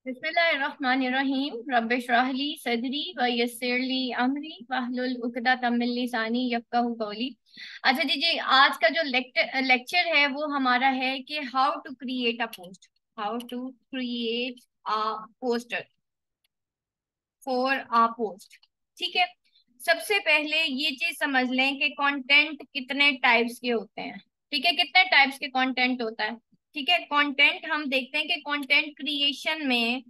बिस्मिल्लाहिर्रहमानिर्रहीम रब्बिशरह ली सदरी व यस्सिर ली अमरी वहलुल उक़दतम मिन लिसानी यफ़क़हू क़ौली। अच्छा जी जी, आज का जो लेक्चर है वो हमारा है कि how to create a post, how to create a poster for a post. ठीक है, सबसे पहले ये चीज समझ लें कि कंटेंट कितने टाइप्स के होते हैं। ठीक है, कितने टाइप्स के कंटेंट होता है। ठीक है, कंटेंट हम देखते हैं कि कंटेंट क्रिएशन में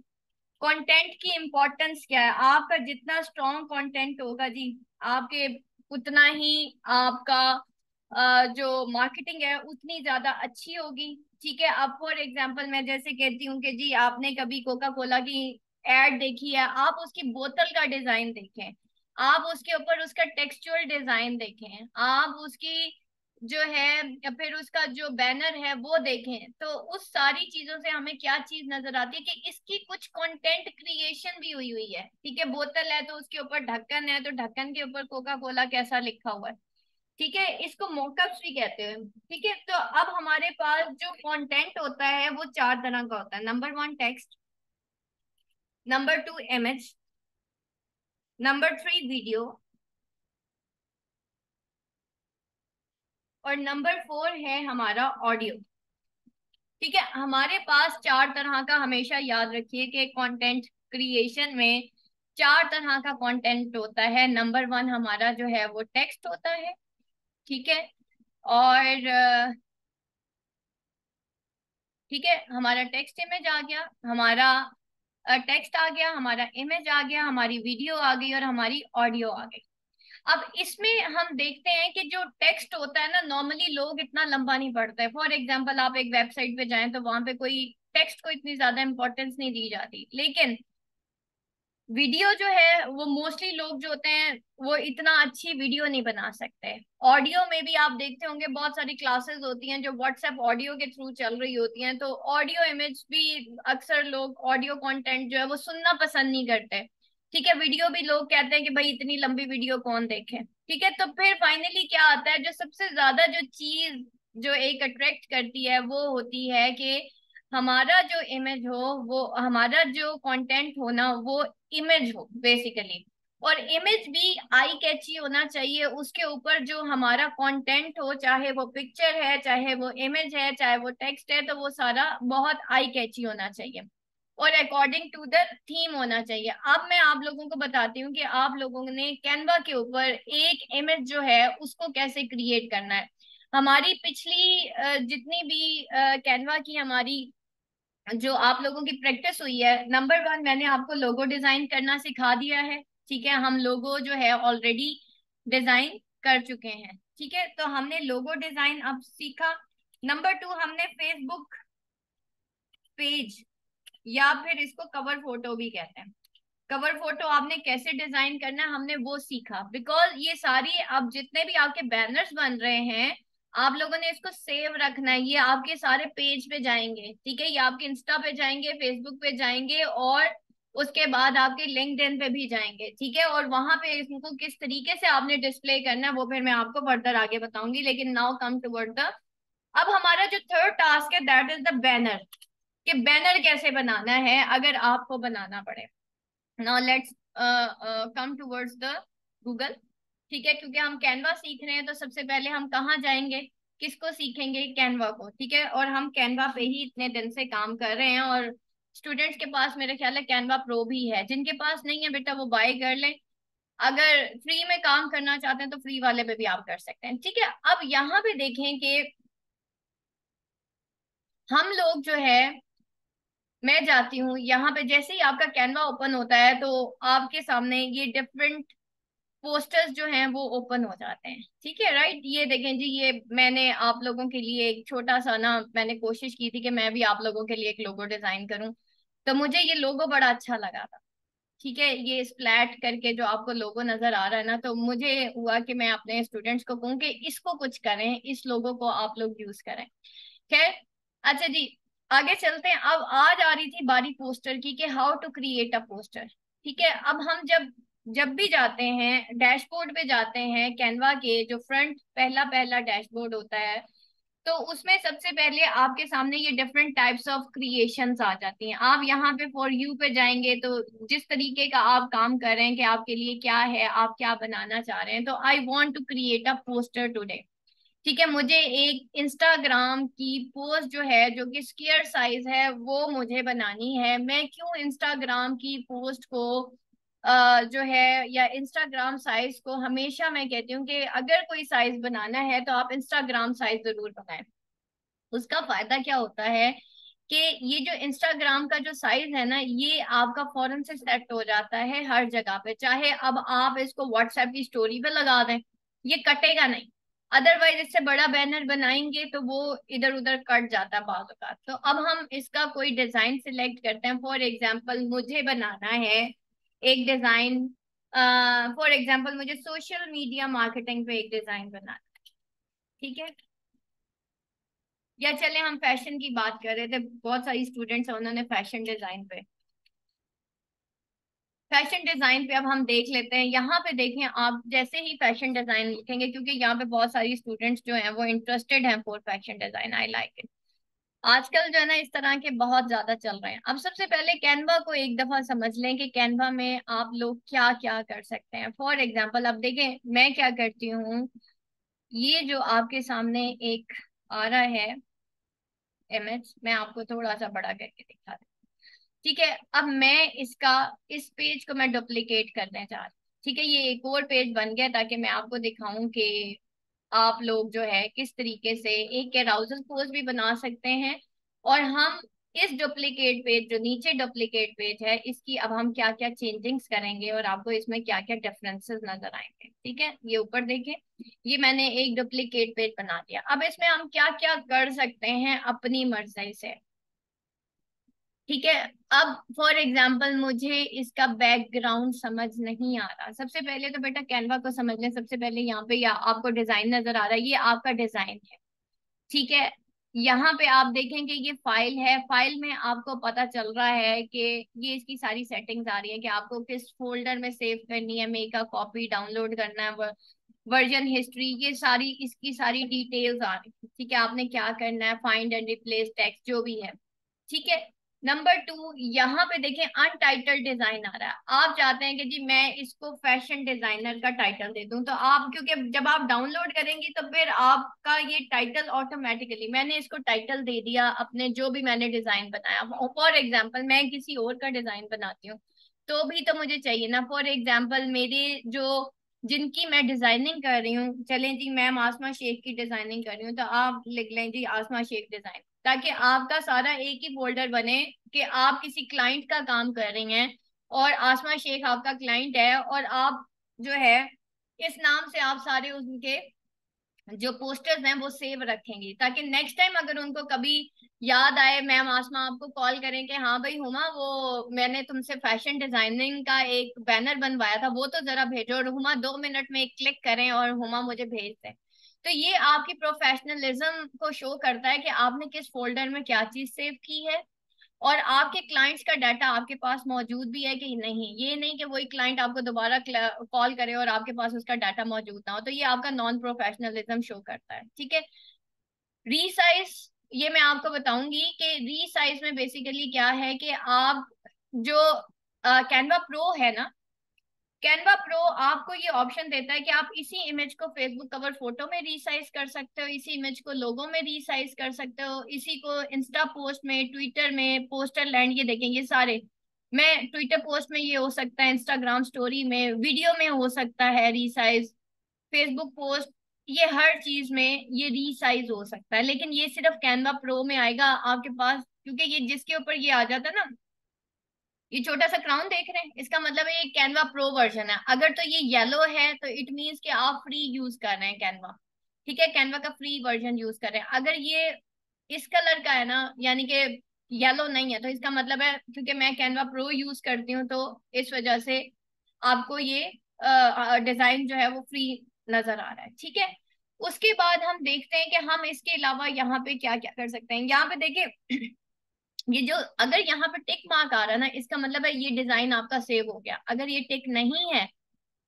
कंटेंट की इम्पोर्टेंस क्या है। आपका जितना स्ट्रॉन्ग कंटेंट होगा जी, आपके उतना ही आपका जो मार्केटिंग है उतनी ज्यादा अच्छी होगी। ठीक है, अब फॉर एग्जांपल मैं जैसे कहती हूँ कि जी आपने कभी कोका कोला की एड देखी है, आप उसकी बोतल का डिजाइन देखें, आप उसके ऊपर उसका टेक्सचुअल डिजाइन देखें, आप उसकी जो है या फिर उसका जो बैनर है वो देखें, तो उस सारी चीजों से हमें क्या चीज नजर आती है कि इसकी कुछ कंटेंट क्रिएशन भी हुई हुई है। ठीक है, बोतल है तो उसके ऊपर ढक्कन है, तो ढक्कन के ऊपर कोका कोला कैसा लिखा हुआ है। ठीक है, इसको मॉकअप्स भी कहते हैं। ठीक है, तो अब हमारे पास जो कंटेंट होता है वो चार तरह का होता है। Number one text, number two image, number three video और नंबर फोर है हमारा ऑडियो। ठीक है, हमारे पास चार तरह का, हमेशा याद रखिए कि कंटेंट क्रिएशन में चार तरह का कंटेंट होता है। नंबर वन हमारा जो है वो टेक्स्ट होता है। ठीक है, और ठीक है, हमारा टेक्स्ट इमेज आ गया, हमारा टेक्स्ट आ गया, हमारा इमेज आ गया, हमारी वीडियो आ गई और हमारी ऑडियो आ गई। अब इसमें हम देखते हैं कि जो टेक्स्ट होता है ना, नॉर्मली लोग इतना लंबा नहीं पढ़ते हैं। फॉर एग्जांपल आप एक वेबसाइट पे जाएं तो वहां पे कोई टेक्स्ट को इतनी ज्यादा इंपॉर्टेंस नहीं दी जाती, लेकिन वीडियो जो है वो मोस्टली लोग जो होते हैं वो इतना अच्छी वीडियो नहीं बना सकते। ऑडियो में भी आप देखते होंगे बहुत सारी क्लासेस होती हैं जो व्हाट्सएप ऑडियो के थ्रू चल रही होती हैं, तो ऑडियो इमेज भी अक्सर लोग ऑडियो कंटेंट जो है वो सुनना पसंद नहीं करते। ठीक है, वीडियो भी लोग कहते हैं कि भाई इतनी लंबी वीडियो कौन देखे। ठीक है, तो फिर फाइनली क्या आता है, जो सबसे ज्यादा जो चीज जो एक अट्रैक्ट करती है वो होती है कि हमारा जो इमेज हो, वो हमारा जो कंटेंट हो ना वो इमेज हो बेसिकली। और इमेज भी आई कैची होना चाहिए, उसके ऊपर जो हमारा कंटेंट हो, चाहे वो पिक्चर है, चाहे वो इमेज है, चाहे वो टेक्स्ट है, तो वो सारा बहुत आई कैची होना चाहिए और अकॉर्डिंग टू द थीम होना चाहिए। अब मैं आप लोगों को बताती हूँ कि आप लोगों ने कैनवा के ऊपर एक इमेज जो है उसको कैसे क्रिएट करना है। हमारी पिछली जितनी भी कैनवा की हमारी जो आप लोगों की प्रैक्टिस हुई है, नंबर वन मैंने आपको लोगो डिजाइन करना सिखा दिया है। ठीक है, हम लोगो जो है ऑलरेडी डिजाइन कर चुके हैं। ठीक है, तो हमने लोगो डिजाइन अब सीखा। नंबर टू, हमने फेसबुक पेज या फिर इसको कवर फोटो भी कहते हैं, कवर फोटो आपने कैसे डिजाइन करना है हमने वो सीखा। बिकॉज ये सारी अब जितने भी आपके बैनर्स बन रहे हैं, आप लोगों ने इसको सेव रखना है। ये आपके सारे पेज पे जाएंगे। ठीक है, ये आपके इंस्टा पे जाएंगे, फेसबुक पे जाएंगे और उसके बाद आपके लिंक्डइन पे भी जाएंगे। ठीक है, और वहां पे इसको किस तरीके से आपने डिस्प्ले करना है वो फिर मैं आपको फर्दर आगे बताऊंगी। लेकिन नाउ कम टुवर्ड द, अब हमारा जो थर्ड टास्क है दैट इज द बैनर, कि बैनर कैसे बनाना है अगर आपको बनाना पड़े। Now let's come towards the Google. ठीक है, क्योंकि हम कैनवा सीख रहे हैं तो सबसे पहले हम कहाँ जाएंगे, किसको सीखेंगे, कैनवा को। ठीक है, और हम कैनवा पे ही इतने दिन से काम कर रहे हैं और स्टूडेंट्स के पास मेरे ख्याल है कैनवा प्रो भी है। जिनके पास नहीं है बेटा वो बाय कर लें, अगर फ्री में काम करना चाहते हैं तो फ्री वाले पे भी आप कर सकते हैं। ठीक है, अब यहाँ पे देखें कि हम लोग जो है, मैं जाती हूँ यहाँ पे, जैसे ही आपका कैनवा ओपन होता है तो आपके सामने ये डिफरेंट पोस्टर्स जो हैं वो ओपन हो जाते हैं। ठीक है, राइट, ये देखें जी, ये मैंने आप लोगों के लिए एक छोटा सा ना, मैंने कोशिश की थी कि मैं भी आप लोगों के लिए एक लोगो डिजाइन करूं, तो मुझे ये लोगो बड़ा अच्छा लगा था। ठीक है, ये स्प्लैट करके जो आपको लोगो नजर आ रहा है ना, तो मुझे हुआ कि मैं अपने स्टूडेंट्स को कहूँ कि इसको कुछ करें, इस लोगो को आप लोग यूज करें। खैर, अच्छा जी, आगे चलते हैं। अब आज आ रही थी बारी पोस्टर की कि how to create a poster. ठीक है, अब हम जब जब भी जाते हैं डैशबोर्ड पे जाते हैं, कैनवा के जो फ्रंट पहला पहला डैशबोर्ड होता है, तो उसमें सबसे पहले आपके सामने ये डिफरेंट टाइप्स ऑफ क्रिएशंस आ जाती हैं। आप यहाँ पे फॉर यू पे जाएंगे तो जिस तरीके का आप काम कर रहे हैं कि आपके लिए क्या है, आप क्या बनाना चाह रहे हैं। तो I want to create a poster today. ठीक है, मुझे एक इंस्टाग्राम की पोस्ट जो है, जो कि स्क्वायर साइज है, वो मुझे बनानी है। मैं क्यों इंस्टाग्राम की पोस्ट को जो है, या इंस्टाग्राम साइज को, हमेशा मैं कहती हूँ कि अगर कोई साइज बनाना है तो आप इंस्टाग्राम साइज जरूर बनाएं। उसका फायदा क्या होता है कि ये जो इंस्टाग्राम का जो साइज है ना, ये आपका फौरन से सेट हो जाता है हर जगह पे। चाहे अब आप इसको व्हाट्सएप की स्टोरी पे लगा दें, ये कटेगा नहीं। अदरवाइज इससे बड़ा बैनर बनाएंगे तो वो इधर उधर कट जाता है बाजू का। तो अब हम इसका कोई डिजाइन सिलेक्ट करते हैं। फॉर एग्जाम्पल मुझे बनाना है एक डिजाइन, फॉर एग्जाम्पल मुझे सोशल मीडिया मार्केटिंग पे एक डिजाइन बनाना है। ठीक है, या चले हम फैशन की बात कर रहे थे, बहुत सारी स्टूडेंट्स हैं उन्होंने फैशन डिजाइन पे अब हम देख लेते हैं। यहाँ पे देखें, आप जैसे ही फैशन डिजाइन लिखेंगे, क्योंकि यहाँ पे बहुत सारी स्टूडेंट्स जो हैं वो इंटरेस्टेड हैं for fashion design, I like it. आजकल जो है ना इस तरह के बहुत ज्यादा चल रहे हैं। अब सबसे पहले कैनवा को एक दफा समझ लें कि कैनवा में आप लोग क्या क्या कर सकते हैं। फॉर एग्जाम्पल अब देखें मैं क्या करती हूँ। ये जो आपके सामने एक आ रहा है इमेज, मैं आपको थोड़ा सा बड़ा करके दिखा रही हूँ। ठीक है, अब मैं इसका, इस पेज को मैं डुप्लीकेट करने जा रही हूँ। ठीक है, ये एक और पेज बन गया ताकि मैं आपको दिखाऊं कि आप लोग जो है किस तरीके से एक कैराउजल पोस्ट भी बना सकते हैं। और हम इस डुप्लीकेट पेज, जो नीचे डुप्लीकेट पेज है, इसकी अब हम क्या क्या चेंजिंग्स करेंगे और आपको इसमें क्या क्या डिफरेंसेस नजर आएंगे। ठीक है, ये ऊपर देखें, ये मैंने एक डुप्लीकेट पेज बना दिया। अब इसमें हम क्या क्या कर सकते हैं अपनी मर्जी से। ठीक है, अब फॉर एग्जाम्पल मुझे इसका बैकग्राउंड समझ नहीं आ रहा। सबसे पहले तो बेटा कैनवा को समझ लें। सबसे पहले यहाँ पे या आपको डिजाइन नजर आ रहा है, ये आपका डिजाइन है। ठीक है, यहाँ पे आप देखेंगे ये फाइल है। फाइल में आपको पता चल रहा है कि ये इसकी सारी सेटिंग्स आ रही है कि आपको किस फोल्डर में सेव करनी है, मेक अ कॉपी, डाउनलोड करना है, वर्जन हिस्ट्री, ये सारी इसकी सारी डिटेल्स आ रही है। ठीक है, आपने क्या करना है, फाइंड एंड रिप्लेस टेक्स्ट जो भी है। ठीक है, नंबर टू, यहाँ पे देखें अनटाइटल्ड डिजाइन आ रहा है। आप चाहते हैं कि जी मैं इसको फैशन डिजाइनर का टाइटल दे दूं, तो आप, क्योंकि जब आप डाउनलोड करेंगी तो फिर आपका ये टाइटल ऑटोमेटिकली, मैंने इसको टाइटल दे दिया अपने जो भी मैंने डिजाइन बनाया। फॉर एग्जाम्पल मैं किसी और का डिजाइन बनाती हूँ तो भी तो मुझे चाहिए ना। फॉर एग्जाम्पल मेरे जो, जिनकी मैं डिजाइनिंग कर रही हूँ, चलें जी मैम आसमा शेख की डिजाइनिंग कर रही हूँ, तो आप लिख लें जी आसमा शेख डिजाइन, ताकि आपका सारा एक ही फोल्डर बने कि आप किसी क्लाइंट का काम कर रही हैं और आसमा शेख आपका क्लाइंट है, और आप जो है इस नाम से आप सारे उनके जो पोस्टर्स हैं वो सेव रखेंगी, ताकि नेक्स्ट टाइम अगर उनको कभी याद आए, मैम आसमा आपको कॉल करें कि हाँ भाई हुमा, वो मैंने तुमसे फैशन डिजाइनिंग का एक बैनर बनवाया था, वो तो जरा भेजो, और हुमा 2 मिनट में एक क्लिक करें और हुमा मुझे भेज दें। तो ये आपकी प्रोफेशनलिज्म को शो करता है कि आपने किस फोल्डर में क्या चीज सेव की है, और आपके क्लाइंट्स का डाटा आपके पास मौजूद भी है कि नहीं। ये नहीं कि वही क्लाइंट आपको दोबारा कॉल करे और आपके पास उसका डाटा मौजूद ना हो, तो ये आपका नॉन प्रोफेशनलिज्म शो करता है। ठीक है, रीसाइज, ये मैं आपको बताऊंगी कि रीसाइज में बेसिकली क्या है कि आप जो कैनवा प्रो है ना, कैनवा प्रो आपको ये ऑप्शन देता है कि आप इसी इमेज को फेसबुक कवर फोटो में रीसाइज कर सकते हो, इसी इमेज को लोगो में रीसाइज कर सकते हो, इसी को इंस्टा पोस्ट में, ट्विटर में, पोस्टर लैंड, ये देखें ये सारे, मैं ट्विटर पोस्ट में ये हो सकता है, इंस्टाग्राम स्टोरी में, वीडियो में हो सकता है रीसाइज, फेसबुक पोस्ट, ये हर चीज में ये रीसाइज हो सकता है। लेकिन ये सिर्फ कैनवा प्रो में आएगा आपके पास, क्योंकि ये जिसके ऊपर ये आ जाता है ना, ये छोटा सा क्राउन देख रहे हैं, इसका मतलब है ये कैनवा प्रो वर्जन है। अगर तो ये येलो है तो इट मीन्स कि आप फ्री यूज कर रहे हैं कैनवा। ठीक है, कैनवा का फ्री वर्जन यूज कर रहे हैं। अगर ये इस कलर का है ना, यानी कि येलो नहीं है, तो इसका मतलब है क्योंकि मैं कैनवा प्रो यूज करती हूँ तो इस वजह से आपको ये डिजाइन जो है वो फ्री नजर आ रहा है। ठीक है, उसके बाद हम देखते हैं कि हम इसके अलावा यहाँ पे क्या क्या कर सकते हैं। यहाँ पे देखिए ये जो, अगर यहाँ पे टिक मार्क आ रहा है ना, इसका मतलब है ये डिजाइन आपका सेव हो गया। अगर ये टिक नहीं है,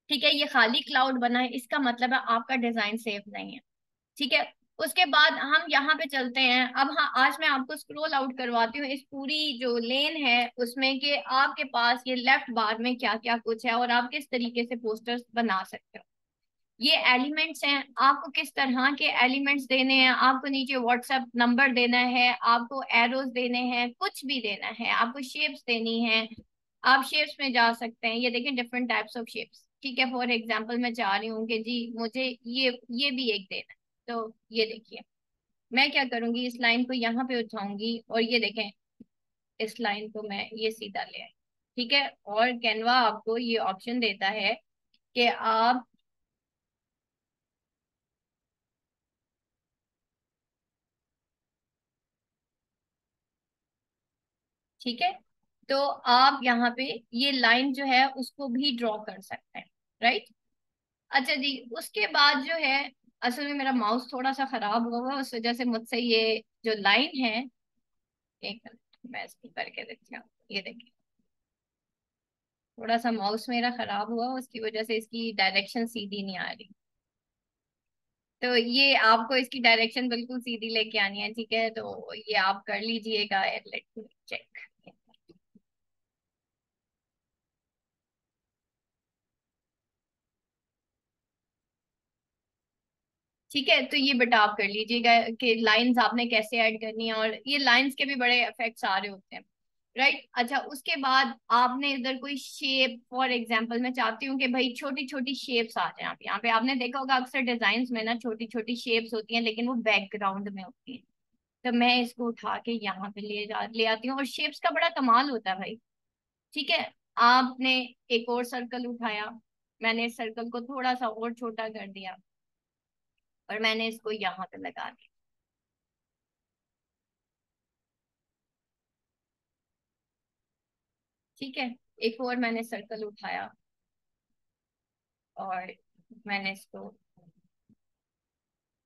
ठीक है, ये खाली क्लाउड बना है, इसका मतलब है आपका डिजाइन सेव नहीं है। ठीक है, उसके बाद हम यहाँ पे चलते हैं। अब हाँ, आज मैं आपको स्क्रॉल आउट करवाती हूँ इस पूरी जो लेन है उसमें, कि आपके पास ये लेफ्ट बार में क्या क्या कुछ है और आप किस तरीके से पोस्टर्स बना सकते हो। ये एलिमेंट्स हैं, आपको किस तरह के एलिमेंट्स देने हैं, आपको नीचे व्हाट्सएप नंबर देना है, आपको एरोज देने हैं, कुछ भी देना है, आपको शेप्स देनी है। आप शेप्स में जा सकते हैं, ये देखिए डिफरेंट टाइप्स ऑफ शेप्स। ठीक है, फॉर एग्जांपल मैं चाह रही हूँ कि जी मुझे ये भी एक देना है, तो ये देखिए मैं क्या करूंगी, इस लाइन को यहाँ पे उठाऊंगी और ये देखें इस लाइन को मैं ये सीधा ले आई। ठीक है, और कैनवा आपको ये ऑप्शन देता है कि आप, ठीक है, तो आप यहाँ पे ये लाइन जो है उसको भी ड्रॉ कर सकते हैं। राइट। अच्छा जी, उसके बाद जो है, असल में मेरा माउस थोड़ा सा खराब हुआ हुआ, उस वजह से मुझसे ये जो लाइन है, एक मिनट मैं इसको करके देखती हूँ। ये देखिए थोड़ा सा माउस मेरा खराब हुआ, उसकी वजह से इसकी डायरेक्शन सीधी नहीं आ रही। तो ये आपको इसकी डायरेक्शन बिल्कुल सीधी लेके आनी है। ठीक है, तो ये आप कर लीजिएगा। Let me check. ठीक है, तो ये बेटा आप कर लीजिएगा कि लाइंस आपने कैसे ऐड करनी है, और ये लाइंस के भी बड़े इफेक्ट्स आ रहे होते हैं। राइट। अच्छा, उसके बाद आपने इधर कोई शेप, फॉर एग्जांपल मैं चाहती हूँ कि भाई छोटी छोटी शेप्स आ जाए। यहाँ पे आपने देखा होगा अक्सर डिजाइन में ना छोटी छोटी शेप्स होती हैं, लेकिन वो बैकग्राउंड में होती हैं। तो मैं इसको उठा के यहाँ पे ले आती हूँ, और शेप्स का बड़ा कमाल होता है भाई। ठीक है, आपने एक और सर्कल उठाया, मैंने इस सर्कल को थोड़ा सा और छोटा कर दिया और मैंने इसको यहाँ पे लगा दिया। ठीक है, एक और मैंने सर्कल उठाया और मैंने इसको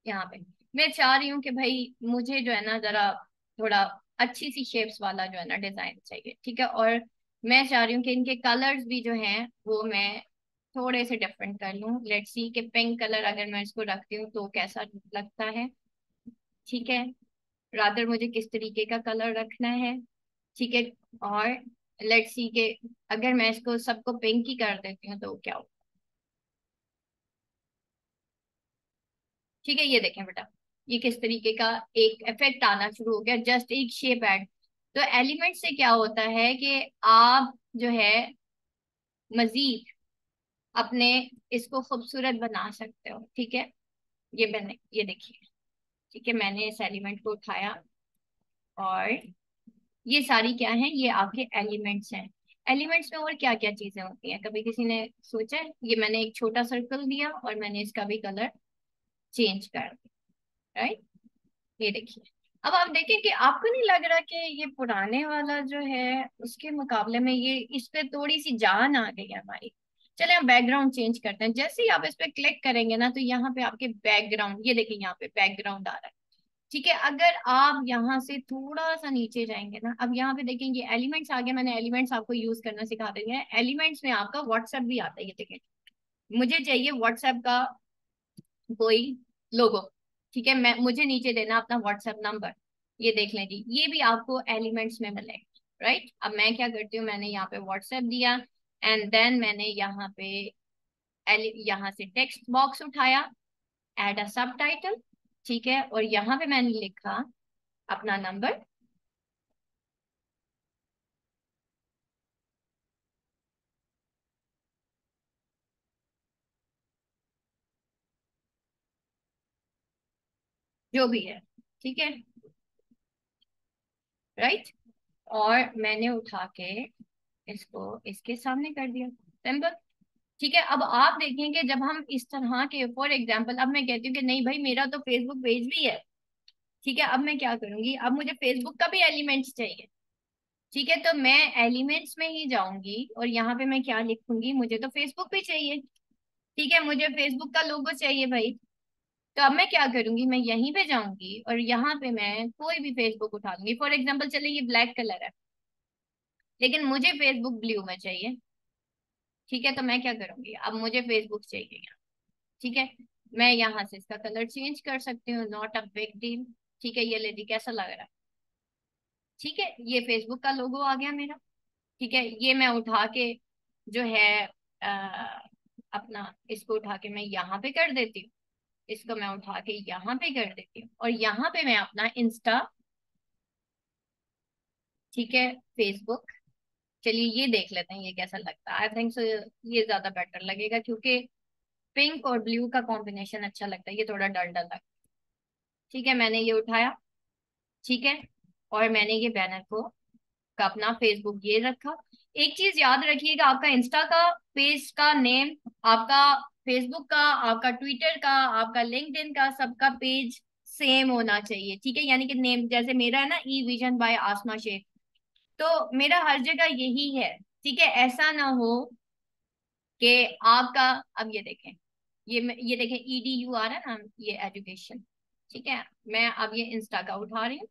यहाँ पे, मैं चाह रही हूँ कि भाई मुझे जो है ना जरा थोड़ा अच्छी सी शेप्स वाला जो है ना डिजाइन चाहिए। ठीक है, और मैं चाह रही हूँ कि इनके कलर्स भी जो हैं वो मैं थोड़े से डिफरेंट कर लूँ। लेट्स सी कि पिंक कलर अगर मैं इसको रखती हूँ तो कैसा लगता है। ठीक है, रादर मुझे किस तरीके का कलर रखना है। ठीक है, और लेट्स सी के अगर मैं इसको सबको पिंक ही कर देती हूँ तो क्या हो। ठीक है, ये देखें बेटा, ये किस तरीके का एक इफेक्ट आना शुरू हो गया, जस्ट एक शेप ऐड। तो एलिमेंट से क्या होता है कि आप जो है मजीद अपने इसको खूबसूरत बना सकते हो। ठीक है, ये मैंने ये देखिए। ठीक है, मैंने इस एलिमेंट को उठाया और ये सारी क्या है, ये आपके एलिमेंट्स हैं। एलिमेंट्स में और क्या क्या चीजें होती हैं, कभी किसी ने सोचा है? ये मैंने एक छोटा सर्कल दिया और मैंने इसका भी कलर चेंज कर दिया। राइट। ये देखिए, अब आप देखें कि आपको नहीं लग रहा कि ये पुराने वाला जो है उसके मुकाबले में ये इस पे थोड़ी सी जान आ गई है हमारी। चले हम बैकग्राउंड चेंज करते हैं। जैसे ही आप इस पे क्लिक करेंगे ना तो यहाँ पे आपके बैकग्राउंड, ये देखिए यहाँ पे बैकग्राउंड आ रहा है। ठीक है, अगर आप यहाँ से थोड़ा सा नीचे जाएंगे ना, अब यहाँ पे देखेंगे एलिमेंट्स आ गए। मैंने एलिमेंट्स आपको यूज करना सिखा दिया है। एलिमेंट्स में आपका व्हाट्सएप भी आता है। ये देखें, मुझे चाहिए व्हाट्सएप का कोई लोगो। ठीक है, मैं मुझे नीचे देना अपना व्हाट्सएप नंबर। ये देख लें जी, ये भी आपको एलिमेंट्स में मिलेगा। राइट। अब मैं क्या करती हूँ, मैंने यहाँ पे व्हाट्सएप दिया एंड देन मैंने यहाँ पे यहाँ से टेक्स्ट बॉक्स उठाया, ऐड अ सब टाइटल। ठीक है, और यहाँ पे मैंने लिखा अपना नंबर, जो भी है। ठीक है, राइट। और मैंने उठा के इसको इसके सामने कर दिया। सिंपल। ठीक है, अब आप देखेंगे जब हम इस तरह के, फॉर एग्जाम्पल अब मैं कहती हूँ कि नहीं भाई मेरा तो फेसबुक पेज भी है। ठीक है, अब मैं क्या करूंगी, अब मुझे फेसबुक का भी एलिमेंट्स चाहिए। ठीक है, तो मैं एलिमेंट्स में ही जाऊंगी और यहाँ पे मैं क्या लिखूंगी, मुझे तो फेसबुक भी चाहिए। ठीक है, मुझे फेसबुक का लोगो चाहिए भाई। तो अब मैं क्या करूंगी, मैं यहीं पे जाऊंगी और यहाँ पे मैं कोई भी फेसबुक उठा लूंगी। फॉर एग्जाम्पल चले ये ब्लैक कलर है, लेकिन मुझे फेसबुक ब्लू में चाहिए। ठीक है, तो मैं क्या करूंगी, अब मुझे फेसबुक चाहिए यहाँ। ठीक है, मैं यहाँ से इसका कलर चेंज कर सकती हूँ, नॉट अ बिग डील। ठीक है, ये लेडी कैसा लग रहा है? ठीक है, ये फेसबुक का लोगो आ गया मेरा। ठीक है, ये मैं उठा के जो है अपना इसको उठा के मैं यहाँ पे कर देती हूँ, इसको मैं उठा के यहाँ पे कर देती हूँ, और यहाँ पे मैं अपना इंस्टा, ठीक है, फेसबुक, चलिए ये देख लेते हैं ये कैसा लगता है। आई थिंक सो ये ज्यादा बेटर लगेगा, क्योंकि पिंक और ब्लू का कॉम्बिनेशन अच्छा लगता है, ये थोड़ा डल डल लगता है। ठीक है, मैंने ये उठाया। ठीक है, और मैंने ये बैनर को का अपना फेसबुक ये रखा। एक चीज याद रखिएगा, आपका इंस्टा का पेज का नेम, आपका फेसबुक का, आपका ट्विटर का, आपका लिंक्डइन का, सबका पेज सेम होना चाहिए। ठीक है, यानी कि नेम जैसे मेरा है ना, ई विजन बाय आसमा शेख, तो मेरा हर जगह यही है। ठीक है, ऐसा ना हो कि आपका, अब ये देखें, ये देखें EDU आ रहा है ना, ये एजुकेशन। ठीक है, मैं अब ये इंस्टा का उठा रही हूँ।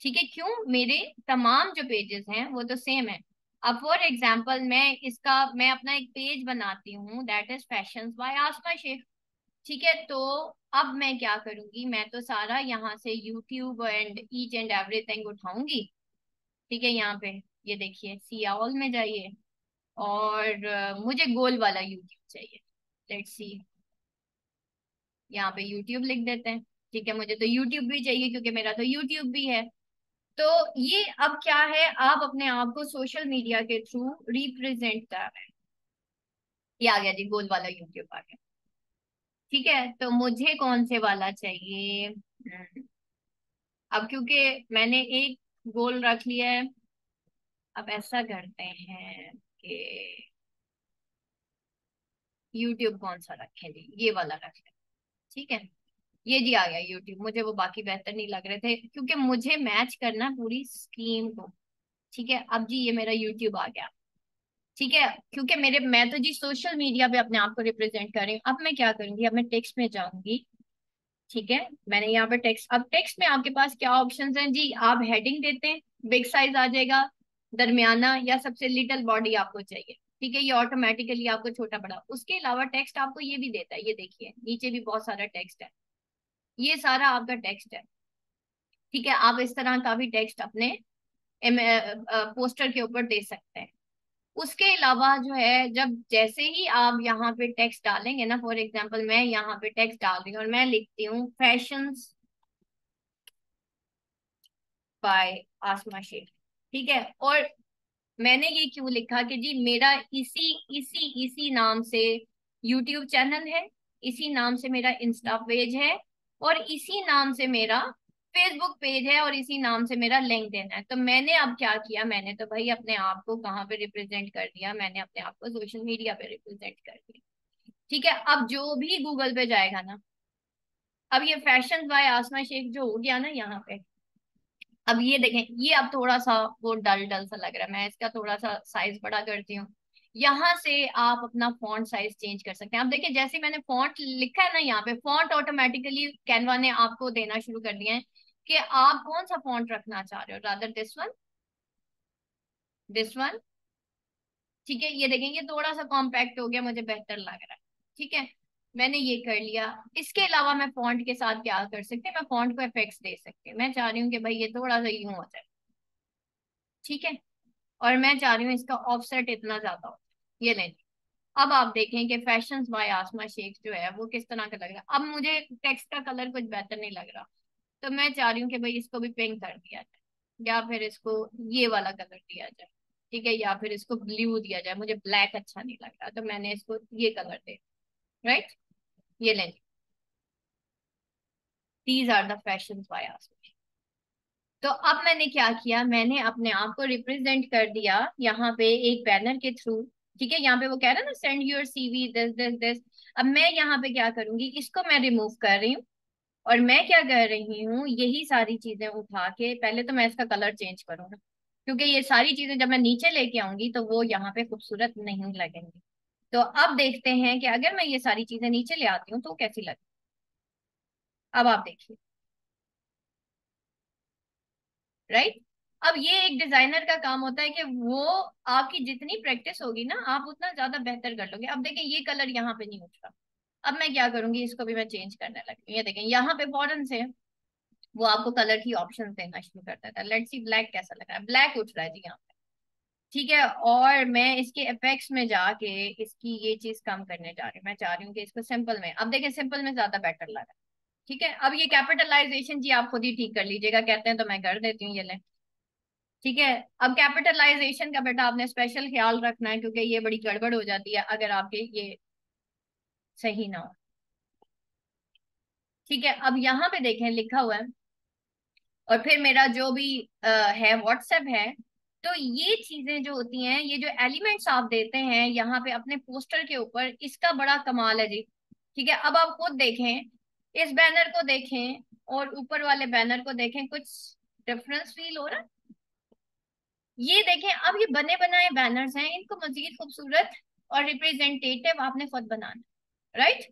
ठीक है, क्यों? मेरे तमाम जो पेजेस हैं वो तो सेम है। अब फॉर एग्जांपल मैं अपना एक पेज बनाती हूँ, that is fashions by Asma Sheikh. ठीक है, तो अब मैं क्या करूंगी, मैं तो सारा यहाँ से YouTube and each and everything उठाऊंगी। ठीक है, यहाँ पे ये देखिए, सी ऑल में जाइए, और मुझे गोल वाला यूट्यूब चाहिए। लेट्स सी, यहाँ पे यूट्यूब लिख देते हैं। ठीक है, मुझे तो यूट्यूब भी चाहिए क्योंकि मेरा तो यूट्यूब भी है। तो ये अब क्या है, आप अपने आप को सोशल मीडिया के थ्रू रिप्रेजेंट कर रहे हैं। ये आ गया जी, गोल वाला यूट्यूब आ गया। ठीक है, तो मुझे कौन से वाला चाहिए? अब क्योंकि मैंने एक गोल रख लिया है, अब ऐसा करते हैं कि यूट्यूब कौन सा रखें जी, ये वाला रख लें। ठीक है, ये जी आ गया यूट्यूब। मुझे वो बाकी बेहतर नहीं लग रहे थे, क्योंकि मुझे मैच करना है पूरी स्कीम को। ठीक है, अब जी ये मेरा यूट्यूब आ गया। ठीक है, क्योंकि मैं तो जी सोशल मीडिया पे अपने आप को रिप्रेजेंट कर रही हूँ। अब मैं क्या करूंगी, अब मैं टेक्स्ट में जाऊंगी। ठीक है, मैंने यहाँ पे टेक्स्ट, अब टेक्स्ट में आपके पास क्या ऑप्शंस हैं जी, आप हेडिंग देते हैं, बिग साइज आ जाएगा, दरमियाना, या सबसे लिटिल बॉडी आपको चाहिए। ठीक है, ये ऑटोमेटिकली आपको छोटा बड़ा, उसके अलावा टेक्स्ट आपको ये भी देता है, ये देखिए नीचे भी बहुत सारा टेक्स्ट है, ये सारा आपका टेक्स्ट है। ठीक है, आप इस तरह का भी टेक्स्ट अपने पोस्टर के ऊपर दे सकते हैं। उसके अलावा जो है, जब जैसे ही आप यहाँ पे टेक्स्ट डालेंगे ना, फॉर एग्जांपल मैं यहाँ पे टेक्स्ट डाल रही हूँ और मैं लिखती हूँ फैशंस बाय आसमा शेख। ठीक है, और मैंने ये क्यों लिखा कि जी मेरा इसी इसी इसी नाम से यूट्यूब चैनल है, इसी नाम से मेरा इंस्टा पेज है, और इसी नाम से मेरा फेसबुक पेज है, और इसी नाम से मेरा लिंक्डइन है। तो मैंने अब क्या किया, मैंने तो भाई अपने आप को कहाँ पे रिप्रेजेंट कर दिया, मैंने अपने आप को सोशल मीडिया पे रिप्रेजेंट कर दिया। ठीक है, अब जो भी गूगल पे जाएगा ना, अब ये फैशन बाय आसमा शेख जो हो गया ना यहाँ पे, अब ये देखें, ये अब थोड़ा सा वो डल डल सा लग रहा है, मैं इसका थोड़ा सा साइज बड़ा करती हूँ। यहाँ से आप अपना फॉन्ट साइज चेंज कर सकते हैं। अब देखिए, जैसे मैंने फॉन्ट लिखा है ना, यहाँ पे फॉन्ट ऑटोमेटिकली कैनवा ने आपको देना शुरू कर दिया है कि आप कौन सा फॉन्ट रखना चाह रहे हो, rather this one, this one. ठीक है, ये देखें, ये थोड़ा सा कॉम्पैक्ट हो गया, मुझे बेहतर लग रहा है। ठीक है, मैंने ये कर लिया। इसके अलावा मैं फॉन्ट के साथ क्या कर सकते हैं, मैं फॉन्ट को इफेक्ट्स दे सकती हूँ। मैं चाह रही हूँ कि भाई ये थोड़ा सा यूं हो जाए। ठीक है, और मैं चाह रही हूँ इसका ऑफसेट इतना ज्यादा हो, ये लें। अब आप देखें कि फैशंस बाय आसमा शेख जो है वो किस तरह का लग रहा है। अब मुझे टेक्स्ट का कलर कुछ बेहतर नहीं लग रहा, तो मैं चाह रही हूँ कि भाई इसको भी पिंक कर दिया जाए, या फिर इसको ये वाला कलर दिया जाए। ठीक है, या फिर इसको ब्लू दिया जाए, मुझे ब्लैक अच्छा नहीं लग रहा, तो मैंने इसको ये कलर दे, राइट, ये लें। These are the fashions by Asma. तो अब मैंने क्या किया, मैंने अपने आप को रिप्रेजेंट कर दिया यहाँ पे एक बैनर के थ्रू। ठीक है, यहाँ पे वो कह रहा है ना, send your CV this this this. अब मैं यहाँ पे क्या करूंगी, इसको मैं रिमूव कर रही हूँ, और मैं क्या कर रही हूँ, यही सारी चीजें उठा के, पहले तो मैं इसका कलर चेंज करूंगा, क्योंकि ये सारी चीजें जब मैं नीचे लेके आऊंगी तो वो यहाँ पे खूबसूरत नहीं लगेंगी। तो अब देखते हैं कि अगर मैं ये सारी चीजें नीचे ले आती हूँ तो कैसी लगती। अब आप देखिए, राइट। अब ये एक डिजाइनर का काम होता है कि वो, आपकी जितनी प्रैक्टिस होगी ना, आप उतना ज्यादा बेहतर कर लोगे। अब देखिए, ये कलर यहाँ पे नहीं उठ रहा, अब मैं क्या करूंगी, इसको भी मैं चेंज करने लगी हूँ। ये देखें यहाँ पे फौरन से वो आपको कलर की ऑप्शन देना शुरू कर देता है। लेट्स सी ब्लैक कैसा लग रहा है, ब्लैक उठ रहा है जी यहाँ पे। ठीक है, और मैं इसके इफेक्ट्स में जाके इसकी ये चीज कम करने जा रही हूँ। मैं चाह रही हूँ कि इसको सिंपल में, अब देखें सिंपल में ज्यादा बेटर लग रहा है। ठीक है, अब ये कैपिटलाइजेशन जी आप खुद ही ठीक कर लीजिएगा, कहते हैं तो मैं कर देती हूँ, ये ले। ठीक है, अब कैपिटलाइजेशन का बेटा आपने स्पेशल ख्याल रखना है, क्योंकि ये बड़ी गड़बड़ हो जाती है अगर आपके ये सही ना हो। ठीक है, अब यहाँ पे देखें लिखा हुआ है, और फिर मेरा जो भी है व्हाट्सएप है। तो ये चीजें जो होती हैं, ये जो एलिमेंट्स आप देते हैं यहाँ पे अपने पोस्टर के ऊपर, इसका बड़ा कमाल है जी। ठीक है, अब आप खुद देखें, इस बैनर को देखें और ऊपर वाले बैनर को देखें, कुछ डिफरेंस फील हो रहा है? ये देखें, अब ये बने बनाए बैनर्स हैं, इनको मजीद खूबसूरत और रिप्रेजेंटेटिव आपने खुद बनाना, राइट?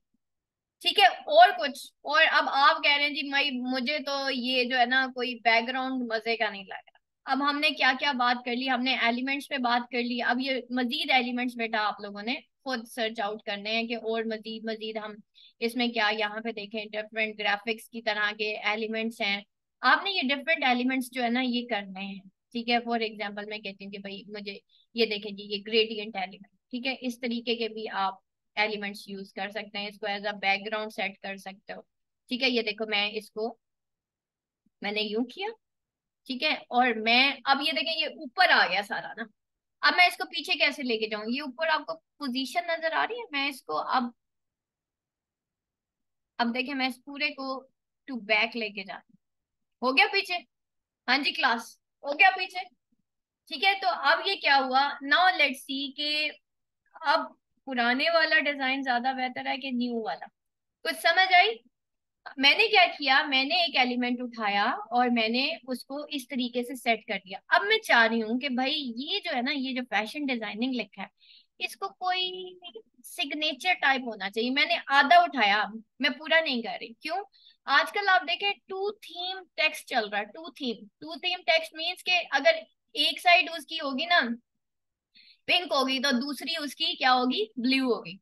ठीक है, और कुछ, और अब आप कह रहे हैं जी भाई मुझे तो ये जो है ना कोई बैकग्राउंड मजे का नहीं लग रहा। अब हमने क्या क्या बात कर ली, हमने एलिमेंट्स पे बात कर ली। अब ये मजीद एलिमेंट्स बेटा आप लोगों ने खुद सर्च आउट करने हैं कि और मजीद मजीद हम इसमें क्या, यहाँ पे देखें डिफरेंट ग्राफिक्स की तरह के एलिमेंट्स हैं। आपने ये डिफरेंट एलिमेंट्स जो है ना ये करने हैं। ठीक है, फॉर एग्जाम्पल मैं कहती हूँ कि भाई मुझे ये देखें जी, ये ग्रेडियंट एलिमेंट, ठीक है, इस तरीके के भी आप एलिमेंट्स यूज कर सकते हैं, इसको एज अ बैकग्राउंड सेट कर सकते हो। ठीक है, ये देखो मैं इसको मैंने यूं किया। ठीक है, और मैं अब ये देखें ये ऊपर आ गया सारा ना। अब मैं इसको पीछे कैसे लेके जाऊं, ये ऊपर आपको पोजीशन नजर आ रही है, मैं इसको अब देखें मैं इस पूरे को टू बैक लेके जा, हो गया पीछे। हाँ जी क्लास, हो गया पीछे। ठीक है, तो अब ये क्या हुआ, नाउ लेट्स सी कि अब पुराने वाला डिजाइन ज्यादा बेहतर है कि न्यू वाला, कुछ समझ आई? मैंने क्या किया, मैंने एक एलिमेंट उठाया और मैंने उसको इस तरीके से सेट कर दिया। अब मैं चाह रही हूँ कि भाई ये जो है ना, ये जो फैशन डिजाइनिंग लिखा है, इसको कोई सिग्नेचर टाइप होना चाहिए। मैंने आधा उठाया, मैं पूरा नहीं कर रही। क्यों? आजकल आप देखें टू थीम टेक्स्ट चल रहा है। टू थीम टेक्स्ट मीन्स के अगर एक साइड उसकी होगी ना पिंक होगी, तो दूसरी उसकी क्या होगी, ब्लू होगी।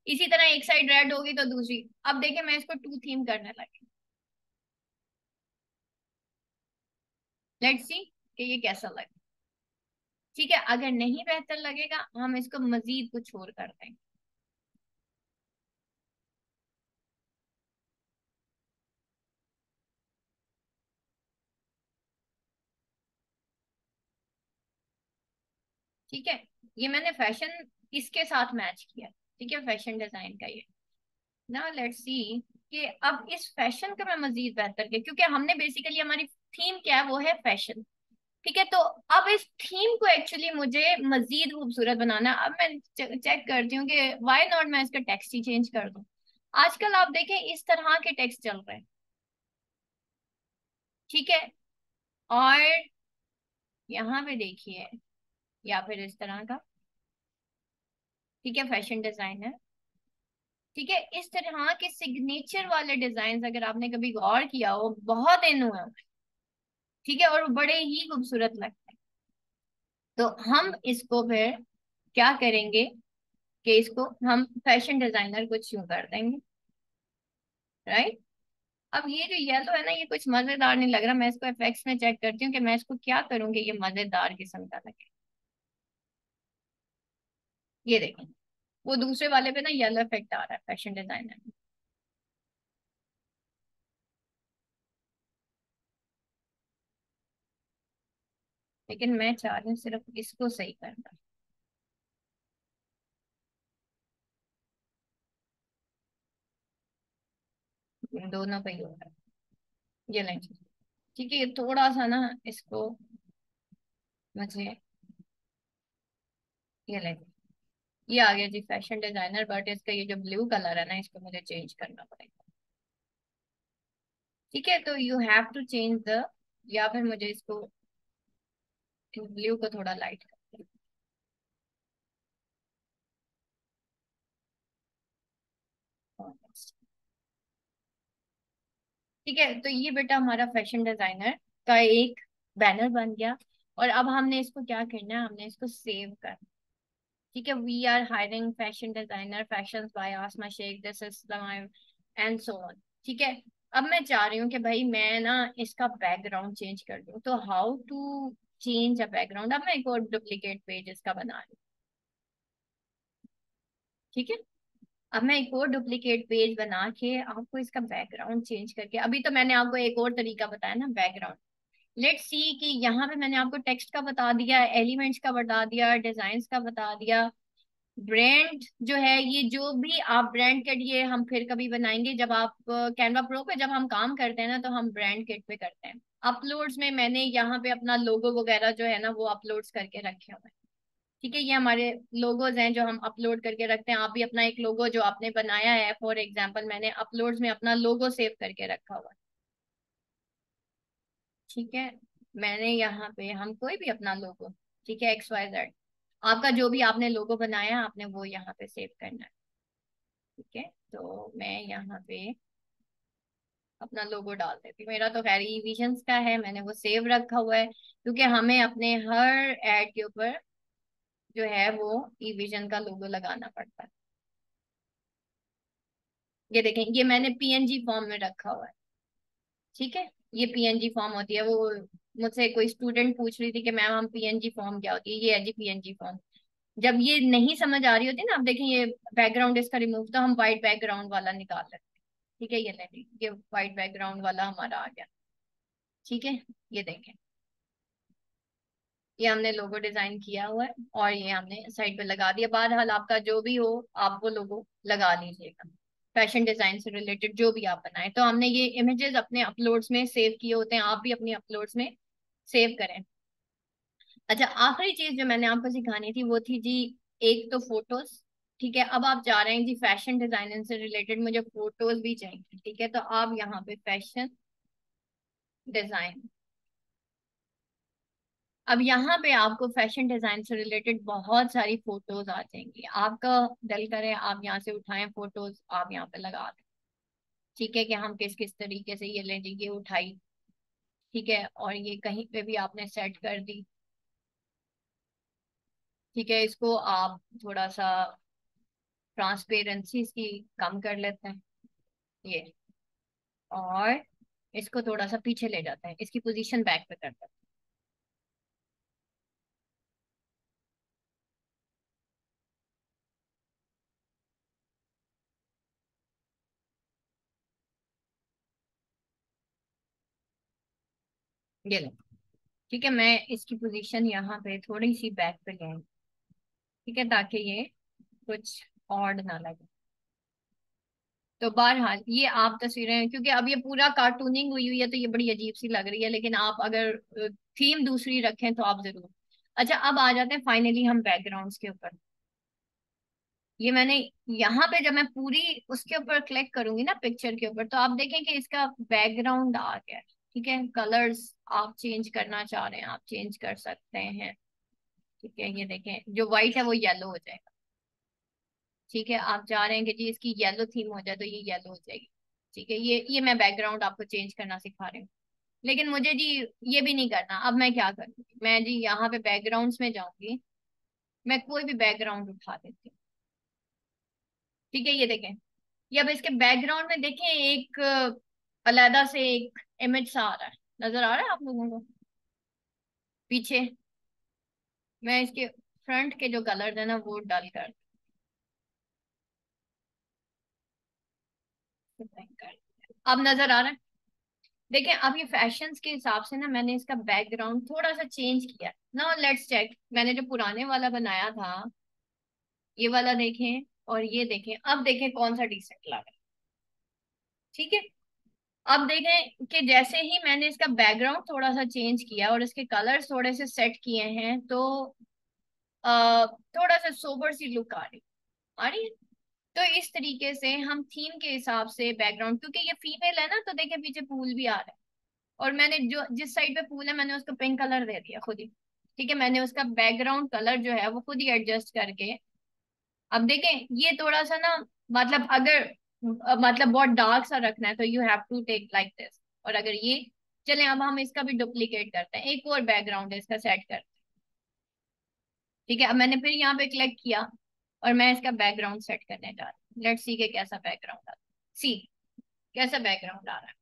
इसी तरह एक साइड रेड होगी तो दूसरी। अब देखें मैं इसको टू थीम करने लगी, लेट्स सी कि ये कैसा लगे। ठीक है, अगर नहीं बेहतर लगेगा हम इसको मजीद कुछ और कर देंगे। ठीक है, ये मैंने फैशन इसके साथ मैच किया। ठीक है, फैशन डिजाइन का ये। ना लेट्स सी कि अब इस फैशन का मैं मजीद बेहतर किया, क्योंकि हमने बेसिकली हमारी थीम क्या है, वो है फैशन। ठीक है, तो अब इस थीम को एक्चुअली मुझे मजीद खूबसूरत बनाना है। अब मैं चेक करती हूँ कि वाई नॉट मैं इसका टेक्स्ट ही चेंज कर दूं। आजकल आप देखें इस तरह के टेक्स्ट चल रहे हैं। ठीक है, और यहाँ पे देखिए, या फिर इस तरह का। ठीक है, फैशन डिजाइन है। ठीक है, इस तरह के सिग्नेचर वाले डिजाइन अगर आपने कभी गौर किया हो, बहुत इन हुए हैं। ठीक है, और वो बड़े ही खूबसूरत लगते हैं। तो हम इसको फिर क्या करेंगे कि इसको हम फैशन डिजाइनर कुछ यूं कर देंगे, राइट? अब ये जो येलो है ना, ये कुछ मजेदार नहीं लग रहा। मैं इसको इफेक्ट्स में चेक करती हूँ कि मैं इसको क्या करूंगी ये मजेदार किस्म का लगे। ये देखें, वो दूसरे वाले पे ना येलो इफेक्ट आ रहा है फैशन डिजाइनर में। लेकिन मैं चाह रही हूँ सिर्फ इसको सही करना। दोनों पे ही हो रहा है, ये नहीं। ठीक है, ये थोड़ा सा ना इसको मुझे, ये ले, ये आ गया जी फैशन डिजाइनर, बट इसका ये जो ब्लू कलर है ना, इसको मुझे चेंज करना पड़ेगा। ठीक है, तो you have to change the, या फिर मुझे इसको ब्लू को थोड़ा लाइट कर। ठीक है, तो ये बेटा हमारा फैशन डिजाइनर का एक बैनर बन गया। और अब हमने इसको क्या करना है, हमने इसको सेव करना। ठीक है, we are hiring fashion designer, fashion by Asma Shaikh, this is and so on. ठीक है, अब मैं चाह रही हूँ कि भाई मैं ना इसका बैकग्राउंड चेंज कर दूँ, तो how to change a background. अब मैं एक और डुप्लीकेट पेज इसका बना रही हूँ। ठीक है, अब मैं एक और डुप्लीकेट पेज बना के आपको इसका बैकग्राउंड चेंज करके, अभी तो मैंने आपको एक और तरीका बताया ना बैकग्राउंड। लेट्स सी कि यहाँ पे मैंने आपको टेक्स्ट का बता दिया, एलिमेंट्स का बता दिया, डिजाइन्स का बता दिया, ब्रांड जो है, ये जो भी आप ब्रांड किट, ये हम फिर कभी बनाएंगे जब आप कैनवा प्रो पे जब हम काम करते हैं ना, तो हम ब्रांड किट पे करते हैं। अपलोड्स में मैंने यहाँ पे अपना लोगो वगैरह जो है ना वो अपलोड्स करके रखे हुए हैं। ठीक है, ये हमारे लोगोज हैं जो हम अपलोड करके रखते हैं। आप भी अपना एक लोगो जो आपने बनाया है, फॉर एग्जाम्पल मैंने अपलोड्स में अपना लोगो सेव करके रखा हुआ है। ठीक है, मैंने यहाँ पे हम कोई भी अपना लोगो, ठीक है, XYZ, आपका जो भी आपने लोगो बनाया आपने वो यहाँ पे सेव करना है। ठीक है, तो मैं यहाँ पे अपना लोगो डाल देती हूँ। मेरा तो खैर ई विजन्स का है, मैंने वो सेव रखा हुआ है, क्योंकि हमें अपने हर एड के ऊपर जो है वो ई विजन का लोगो लगाना पड़ता है। ये देखें, ये मैंने PNG फॉर्म में रखा हुआ है। ठीक है, ये PNG फॉर्म होती है, वो मुझसे कोई स्टूडेंट पूछ रही थी कि मैम हम PNG फॉर्म क्या होती है, ये है जी PNG फॉर्म। जब ये नहीं समझ आ रही होती ना, आप देखें ये बैकग्राउंड इसका रिमूव, तो हम व्हाइट बैकग्राउंड वाला निकाल लेते हैं। ठीक है, ये ले, ये व्हाइट बैकग्राउंड वाला हमारा आ गया। ठीक है, ये देखें, ये हमने लोगो डिजाइन किया हुआ है और ये हमने साइड पे लगा दिया। बहरहाल आपका जो भी हो आप वो लोगो लगा लीजिएगा, फैशन डिजाइन से रिलेटेड जो भी आप बनाए। तो हमने ये इमेजेस अपने अपलोड्स में सेव किए होते हैं, आप भी अपनी अपलोड्स में सेव करें। अच्छा, आखिरी चीज जो मैंने आपको सिखानी थी वो थी जी, एक तो फोटोज। ठीक है, अब आप जा रहे हैं जी फैशन डिजाइनिंग से रिलेटेड मुझे फोटोज भी चाहिए। ठीक है, तो आप यहाँ पे फैशन डिजाइन, अब यहाँ पे आपको फैशन डिजाइन से रिलेटेड बहुत सारी फोटोज आ जाएंगी। आपका दिल करे आप यहाँ से उठाएं फोटोज, आप यहाँ पे लगा दें। ठीक है, कि हम किस किस तरीके से ये ले जी, ये उठाई। ठीक है, और ये कहीं पे भी आपने सेट कर दी। ठीक है, इसको आप थोड़ा सा ट्रांसपेरेंसी इसकी कम कर लेते हैं, ये, और इसको थोड़ा सा पीछे ले जाते हैं, इसकी पोजीशन बैक पे करते हैं। ये लो। ठीक है, मैं इसकी पोजीशन यहाँ पे थोड़ी सी बैक पे ले आई। ठीक है, ताकि ये कुछ ऑड ना लगे। तो बहरहाल ये आप तस्वीरें, क्योंकि अब ये पूरा कार्टूनिंग हुई हुई है तो ये बड़ी अजीब सी लग रही है, लेकिन आप अगर थीम दूसरी रखें तो आप जरूर। अच्छा, अब आ जाते हैं फाइनली हम बैकग्राउंड्स के ऊपर। ये मैंने यहाँ पे जब मैं पूरी उसके ऊपर क्लिक करूंगी ना पिक्चर के ऊपर, तो आप देखें कि इसका बैकग्राउंड आ गया है। ठीक है, कलर्स आप चेंज करना चाह रहे हैं आप चेंज कर सकते हैं। ठीक है, ये देखें जो व्हाइट है वो येलो हो जाएगा। ठीक है, आप चाह रहे हैं कि जी इसकी येलो थीम हो जाए तो ये येलो हो जाएगी। ठीक है, ये मैं बैकग्राउंड आपको चेंज करना सिखा रही हूँ। लेकिन मुझे जी ये भी नहीं करना। अब मैं क्या करूँगी, मैं जी यहाँ पे बैकग्राउंड्स में जाऊंगी, मैं कोई भी बैकग्राउंड उठा देती हूँ। ठीक है, ये देखें, ये अब इसके बैकग्राउंड में देखें एक अलग से एक इमेज सा आ रहा है, नजर आ रहा है आप लोगों को पीछे। मैं इसके फ्रंट के जो कलर है ना वो डल अब नजर आ रहा है। देखें, अब ये फैशंस के हिसाब से ना मैंने इसका बैकग्राउंड थोड़ा सा चेंज किया। नाउ लेट्स चेक, मैंने जो पुराने वाला बनाया था ये वाला देखें, और ये देखें, अब देखें कौन सा डिसेंट लग रहा है। ठीक है, अब देखें कि जैसे ही मैंने इसका बैकग्राउंड थोड़ा सा चेंज किया और इसके कलर्स थोड़े से सेट किए हैं, तो थोड़ा सा सोबर सी लुक आ रही है। तो इस तरीके से हम थीम के हिसाब से बैकग्राउंड, क्योंकि ये फीमेल है ना, तो देखें पीछे फूल भी आ रहा है, और मैंने जो जिस साइड पे फूल है मैंने उसको पिंक कलर दे दिया खुद ही। ठीक है, मैंने उसका बैकग्राउंड कलर जो है वो खुद ही एडजस्ट करके, अब देखें ये थोड़ा सा ना, मतलब अगर मतलब बहुत डार्क सा रखना है तो you have to take like this. और अगर ये, चलें अब हम इसका भी डुप्लीकेट करते हैं, एक और बैकग्राउंड इसका सेट करते हैं। ठीक है, अब मैंने फिर यहाँ पे क्लिक किया और मैं इसका बैकग्राउंड सेट करने जा रही हूँ। लेट्स सी के कैसा बैकग्राउंड आता है। सी कैसा बैकग्राउंड आ रहा है,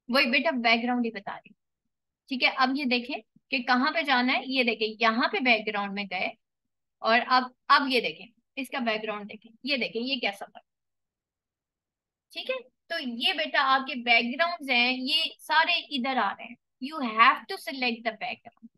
वही बेटा बैकग्राउंड ही बता रही हूँ। ठीक है, अब ये देखें कि कहाँ पे जाना है। ये देखें यहाँ पे बैकग्राउंड में गए और अब ये देखें इसका बैकग्राउंड देखें, ये देखें ये कैसा था। ठीक है, तो ये बेटा आपके बैकग्राउंड्स हैं, ये सारे इधर आ रहे हैं। You have to select the background.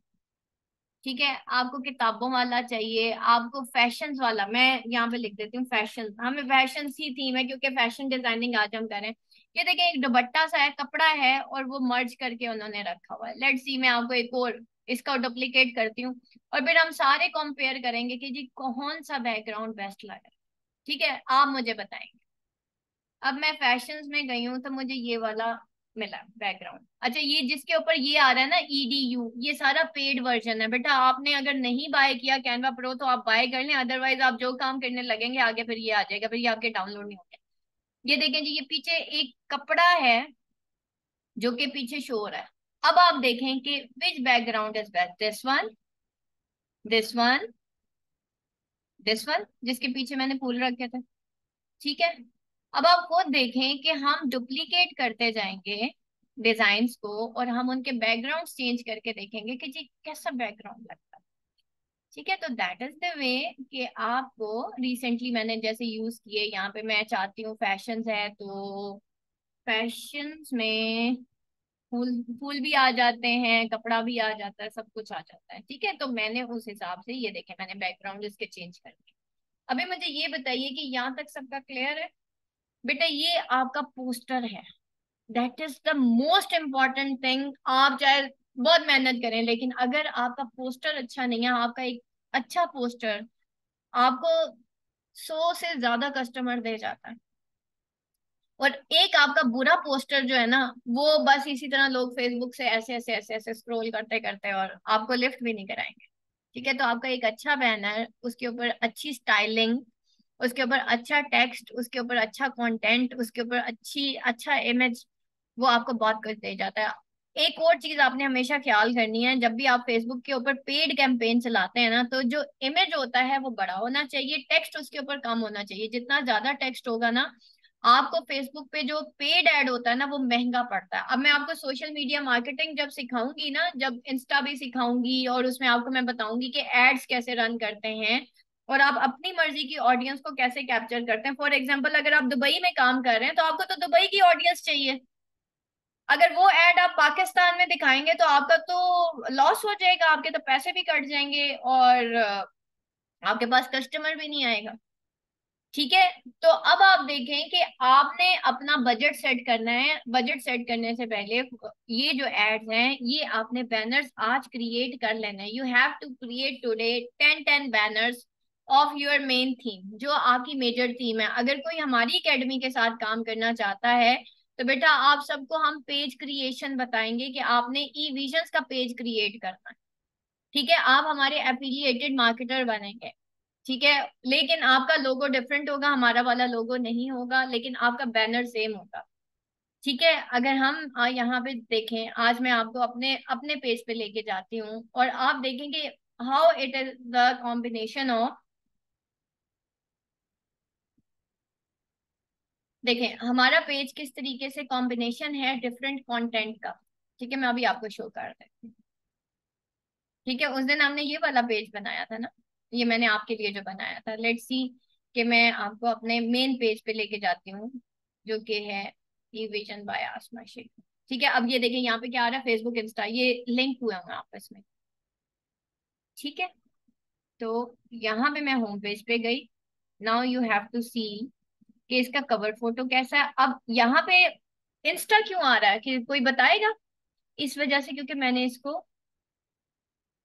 ठीक है, आपको किताबों वाला चाहिए, आपको फैशन वाला, मैं यहाँ पे लिख देती हूँ फैशन, हमें फैशन ही थीम है क्योंकि फैशन डिजाइनिंग आज हम करें। ये देखिए एक दुपट्टा सा है, कपड़ा है और वो मर्ज करके उन्होंने रखा हुआ है। लेट्स सी मैं आपको एक और इसका डुप्लीकेट करती हूँ और फिर हम सारे कंपेयर करेंगे कि जी कौन सा बैकग्राउंड बेस्ट लगा। ठीक है, आप मुझे बताएंगे। अब मैं फैशंस में गई हूँ तो मुझे ये वाला मिला बैकग्राउंड। अच्छा, ये जिसके ऊपर ये आ रहा है ना EDU, ये सारा पेड वर्जन है बेटा। आपने अगर नहीं बाय किया कैनवा प्रो तो आप बाय कर लें, अदरवाइज आप जो काम करने लगेंगे आगे फिर ये आ जाएगा, फिर ये आपके डाउनलोड नहीं होंगे। ये देखें जी, ये पीछे एक कपड़ा है जो कि पीछे शो हो रहा है। अब आप देखें कि which background is best, this one, this one, this one, जिसके पीछे मैंने फूल रखे थे। ठीक है, अब आप खुद देखें कि हम डुप्लीकेट करते जाएंगे डिजाइन्स को और हम उनके बैकग्राउंड चेंज करके देखेंगे कि जी कैसा बैकग्राउंड लगता है। ठीक है, तो दैट इज द वे कि आपको रिसेंटली मैंने जैसे यूज किए, यहाँ पे मैं चाहती हूँ फैशंस है तो फैशंस में फूल फूल भी आ जाते हैं, कपड़ा भी आ जाता है, सब कुछ आ जाता है। ठीक है, तो मैंने उस हिसाब से ये देखे, मैंने बैकग्राउंड इसके चेंज कर दिए। अभी मुझे ये बताइए कि यहाँ तक सबका क्लियर है। बेटा ये आपका पोस्टर है, that is the most important thing. आप चाहे बहुत मेहनत करें लेकिन अगर आपका पोस्टर अच्छा नहीं है, आपका एक अच्छा पोस्टर आपको 100 से ज्यादा कस्टमर दे जाता है। और एक आपका बुरा पोस्टर जो है ना, वो बस इसी तरह लोग फेसबुक से ऐसे ऐसे ऐसे ऐसे स्क्रॉल करते करते और आपको लिफ्ट भी नहीं कराएंगे। ठीक है, तो आपका एक अच्छा बैनर, उसके ऊपर अच्छी स्टाइलिंग, उसके ऊपर अच्छा टेक्स्ट, उसके ऊपर अच्छा कंटेंट, उसके ऊपर अच्छा इमेज, वो आपको बहुत कुछ दे जाता है। एक और चीज आपने हमेशा ख्याल करनी है, जब भी आप फेसबुक के ऊपर पेड कैंपेन चलाते हैं ना, तो जो इमेज होता है वो बड़ा होना चाहिए, टेक्स्ट उसके ऊपर कम होना चाहिए। जितना ज्यादा टेक्स्ट होगा ना, आपको फेसबुक पे जो पेड ऐड होता है ना वो महंगा पड़ता है। अब मैं आपको सोशल मीडिया मार्केटिंग जब सिखाऊंगी ना, जब इंस्टा भी सिखाऊंगी और उसमें आपको मैं बताऊंगी कि एड्स कैसे रन करते हैं और आप अपनी मर्जी की ऑडियंस को कैसे कैप्चर करते हैं। फॉर एग्जाम्पल अगर आप दुबई में काम कर रहे हैं तो आपको तो दुबई की ऑडियंस चाहिए। अगर वो एड आप पाकिस्तान में दिखाएंगे तो आपका तो लॉस हो जाएगा, आपके तो पैसे भी कट जाएंगे और आपके पास कस्टमर भी नहीं आएगा। ठीक है, तो अब आप देखें कि आपने अपना बजट सेट करना है। बजट सेट करने से पहले ये जो एड्स हैं ये आपने बैनर्स आज क्रिएट कर लेना है। You have to create today 10 banners of your main theme, जो आपकी मेजर थीम है। अगर कोई हमारी एकेडमी के साथ काम करना चाहता है तो बेटा आप सबको हम पेज क्रिएशन बताएंगे कि आपने ई विजन्स का पेज क्रिएट करना है। ठीक है, आप हमारे एफिलिएटेड मार्केटर बनेंगे। ठीक है, लेकिन आपका लोगो डिफरेंट होगा, हमारा वाला लोगो नहीं होगा, लेकिन आपका बैनर सेम होगा। ठीक है, अगर हम यहाँ पे देखें, आज मैं आपको अपने अपने पेज पे लेके जाती हूँ और आप देखेंगे how it is the combination of, देखें हमारा पेज किस तरीके से कॉम्बिनेशन है डिफरेंट कंटेंट का। ठीक है, मैं अभी आपको शो कर देती हूँ। ठीक है, उस दिन हमने ये वाला पेज बनाया था ना, ये मैंने आपके लिए जो बनाया था। लेट्स सी कि मैं आपको अपने मेन पेज पे लेके जाती हूँ जो कि है ई विजन बाय आसमा शेख। ठीक है, अब ये देखें यहाँ पे क्या आ रहा है, फेसबुक इंस्टा ये लिंक हुए होंगे आपस में। ठीक है, तो यहाँ पे मैं होम पेज पे गई। नाउ यू हैव टू सी कि इसका कवर फोटो कैसा है। अब यहाँ पे इंस्टा क्यों आ रहा है कि कोई बताएगा? इस वजह से क्योंकि मैंने इसको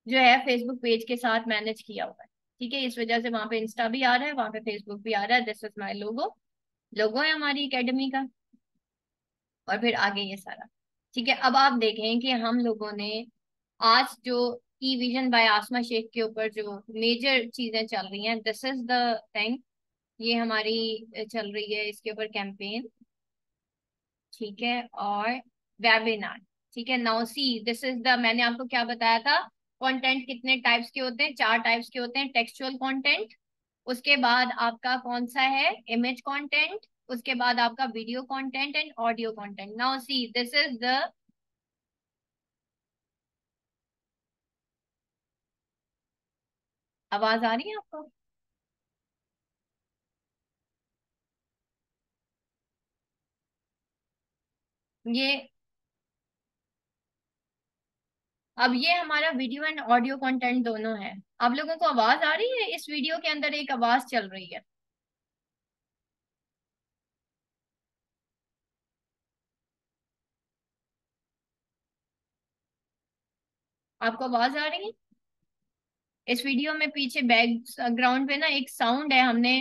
जो है फेसबुक पेज के साथ मैनेज किया हुआ है। ठीक है, इस वजह से वहां पे इंस्टा भी आ रहा है, वहां पे फेसबुक भी आ रहा है। दिस इज माई लोगो, लोगो है हमारी एकेडमी का, और फिर आगे ये सारा। ठीक है, अब आप देखें कि हम लोगों ने आज जो ई विजन बाय आसमा शेख के ऊपर जो मेजर चीजें चल रही हैं, दिस इज द थिंग, ये हमारी चल रही है इसके ऊपर कैंपेन। ठीक है, और वेबिनार। ठीक है, now see this is the, मैंने आपको क्या बताया था कंटेंट कितने टाइप्स के होते हैं? 4 टाइप्स के होते हैं। टेक्सचुअल कंटेंट, उसके बाद आपका कौन सा है, इमेज कंटेंट, उसके बाद आपका video content and audio content. Now see this is the, आवाज आ रही है आपको? ये, अब ये हमारा वीडियो एंड ऑडियो कंटेंट दोनों है। आप लोगों को आवाज आ रही है? इस वीडियो के अंदर एक आवाज चल रही है, आपको आवाज आ रही है? इस वीडियो में पीछे बैकग्राउंड पे ना एक साउंड है, हमने,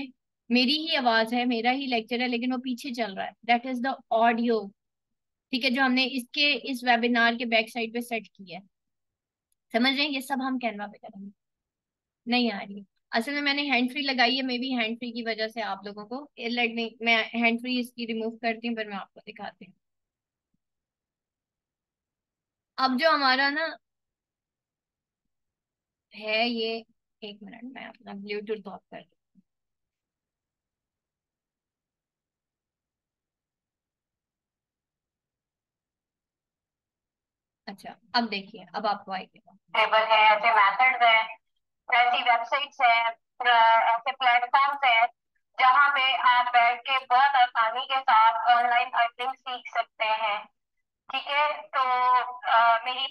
मेरी ही आवाज है, मेरा ही लेक्चर है, लेकिन वो पीछे चल रहा है, दैट इज द ऑडियो। ठीक है, जो हमने इसके इस वेबिनार के बैक साइड पे सेट की है। समझ रहे हैं? ये सब हम कैनवा पे करेंगे। नहीं आ रही है? असल में मैंने हैंड फ्री लगाई है, मे बी हैंड फ्री की वजह से आप लोगों को, लेट मी, मैं हैंड फ्री इसकी रिमूव करती हूँ, फिर मैं आपको दिखाती हूँ। अब जो हमारा ना है ये, एक मिनट मैं अपना ब्लूटूथ ऑफ कर, अच्छा अब देखिए, अब आपको आएगी टेबल है, ऐसे मेथड्स है, ऐसी वेबसाइट्स है, ऐसे प्लेटफॉर्म्स है जहाँ पे आप बैठ के बहुत आसानी के साथ ऑनलाइन अर्निंग सीख सकते हैं। ठीक है, तो मेरी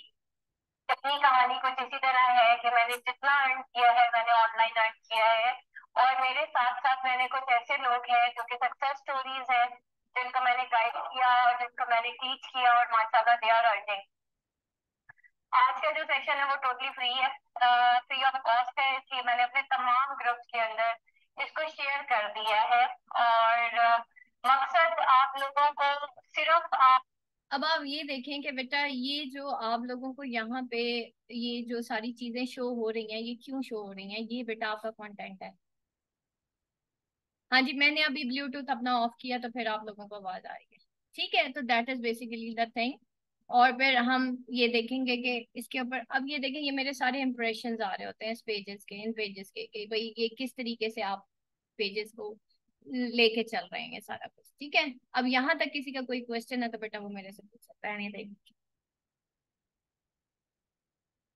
अपनी कहानी कुछ इसी तरह है कि मैंने जितना अर्न किया है मैंने ऑनलाइन अर्न किया है, और मेरे साथ साथ मैंने कुछ ऐसे लोग हैं जो कि सक्सेस स्टोरीज हैं, जिनको मैंने गाइड किया और जिनको मैंने टीच किया, और माशाल्लाह दे आर अर्निंग। आज का जो सेशन है वो टोटली फ्री है, फ्री ऑफ कॉस्ट है, इसलिए मैंने अपने तमाम ग्रुप्स के अंदर इसको शेयर कर दिया है। और मकसद आप लोगों को सिर्फ आप, अब आप ये देखें कि बेटा ये जो आप लोगों को यहाँ पे ये जो सारी चीजें शो हो रही हैं, ये क्यों शो हो रही हैं? ये बेटा आपका कंटेंट है। हाँ जी, मैंने अभी ब्लूटूथ अपना ऑफ किया तो फिर आप लोगों को आवाज आएगी। ठीक है, तो that is basically the thing. और फिर हम ये देखेंगे कि इसके ऊपर, अब ये देखें, ये मेरे सारे इंप्रेशंस आ रहे होते हैं इस पेजेस के, इन पेजेस के, कि भाई ये किस तरीके से आप पेजेस को लेके चल रहे हैं, सारा कुछ। ठीक है, अब यहाँ तक किसी का कोई क्वेश्चन है तो बेटा वो मेरे से पूछ सकता है, नहीं?